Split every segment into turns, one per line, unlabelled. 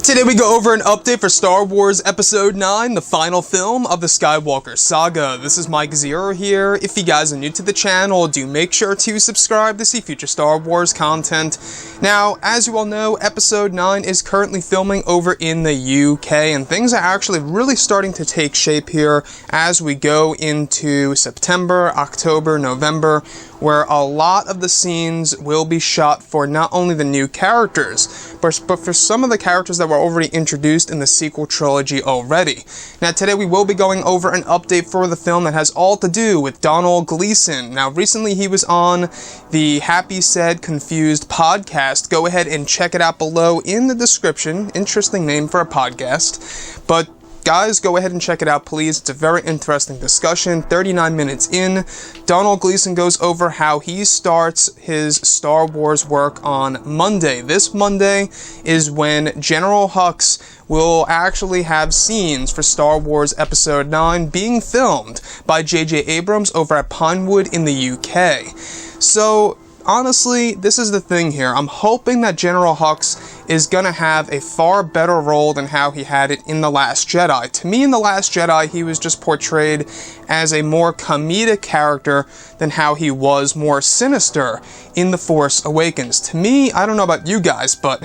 Today we go over an update for Star Wars Episode 9, the final film of the Skywalker saga. This is Mike Zero here. If you guys are new to the channel, do make sure to subscribe to see future Star Wars content. Now, as you all know, Episode 9 is currently filming over in the UK, and things are actually really starting to take shape here as we go into September, October, November, where a lot of the scenes will be shot for not only the new characters, but for some of the characters that were already introduced in the sequel trilogy already. Now today we will be going over an update for the film that has all to do with Domhnall Gleeson. Now recently he was on the Happy Sad Confused podcast. Go ahead and check it out below in the description. Interesting name for a podcast. But guys, go ahead and check it out, please. It's a very interesting discussion. 39 minutes in, Domhnall Gleeson goes over how he starts his Star Wars work on Monday. This Monday is when General Hux will actually have scenes for Star Wars Episode 9 being filmed by JJ Abrams over at Pinewood in the UK. So honestly, this is the thing here. I'm hoping that General Hux is gonna have a far better role than how he had it in The Last Jedi. To me, in The Last Jedi, he was just portrayed as a more comedic character than how he was more sinister in The Force Awakens. To me, I don't know about you guys, but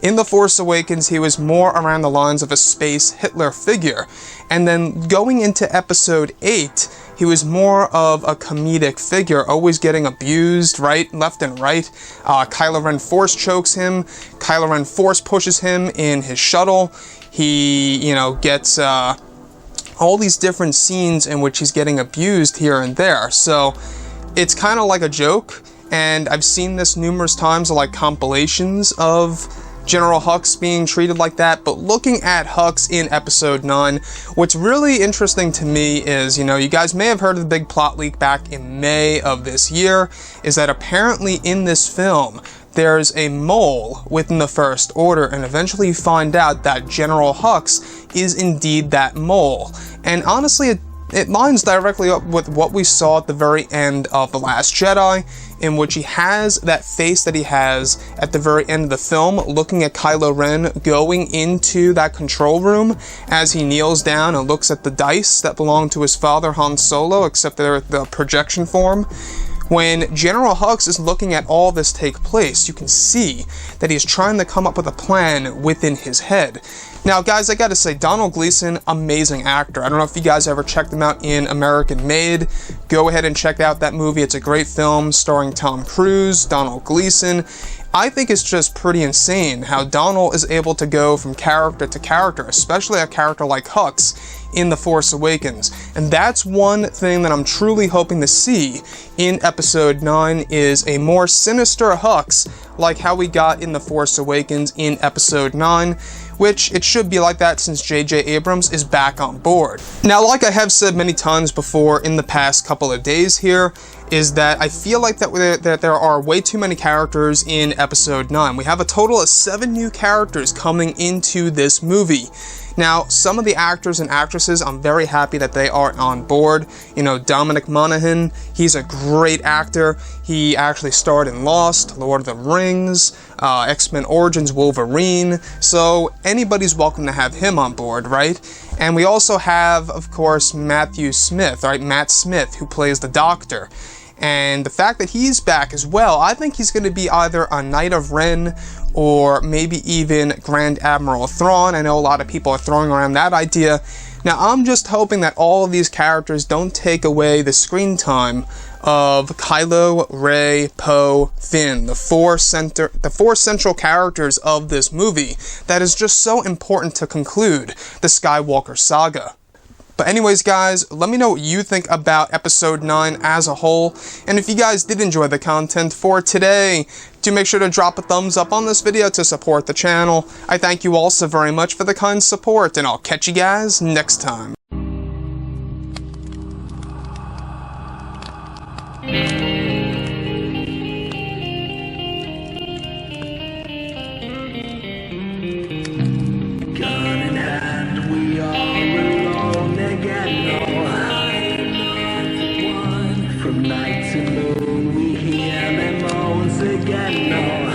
in The Force Awakens, he was more around the lines of a space Hitler figure. And then going into Episode 8, he was more of a comedic figure, always getting abused, right, left and right. Kylo Ren force chokes him. Kylo Ren force pushes him in his shuttle. He, gets all these different scenes in which he's getting abused here and there. So it's kind of like a joke, and I've seen this numerous times, like compilations of General Hux being treated like that. But looking at Hux in Episode 9, what's really interesting to me is, you guys may have heard of the big plot leak back in May of this year, is that apparently in this film, there's a mole within the First Order, and eventually you find out that General Hux is indeed that mole. And honestly, it lines directly up with what we saw at the very end of The Last Jedi, in which he has that face that he has at the very end of the film, looking at Kylo Ren going into that control room as he kneels down and looks at the dice that belong to his father, Han Solo, except they're the projection form. When General Hux is looking at all this take place, you can see that he's trying to come up with a plan within his head. Now, guys, I gotta say, Domhnall Gleeson, amazing actor. I don't know if you guys ever checked him out in American Made. Go ahead and check out that movie. It's a great film starring Tom Cruise, Domhnall Gleeson. I think it's just pretty insane how Domhnall is able to go from character to character, especially a character like Hux in The Force Awakens. And that's one thing that I'm truly hoping to see in Episode 9 is a more sinister Hux, like how we got in The Force Awakens in Episode 9, which it should be like that since JJ Abrams is back on board. Now, like I have said many times before in the past couple of days here, is that I feel like that there are way too many characters in Episode 9. We have a total of 7 new characters coming into this movie. Now, some of the actors and actresses, I'm very happy that they are on board. Dominic Monaghan, he's a great actor. He actually starred in Lost, Lord of the Rings, X-Men Origins Wolverine. So anybody's welcome to have him on board, right? And we also have, of course, Matthew Smith, right? Matt Smith, who plays the Doctor. And the fact that he's back as well, I think he's going to be either a Knight of Ren or maybe even Grand Admiral Thrawn. I know a lot of people are throwing around that idea. Now, I'm just hoping that all of these characters don't take away the screen time of Kylo, Rey, Poe, Finn, the four central characters of this movie that is just so important to conclude the Skywalker saga. But anyways, guys, let me know what you think about Episode 9 as a whole, and if you guys did enjoy the content for today, do make sure to drop a thumbs up on this video to support the channel. I thank you all so very much for the kind support, and I'll catch you guys next time.
Gun in hand, we are alone again. No, I'm not the one. From night to moon, we hear them moans again. No.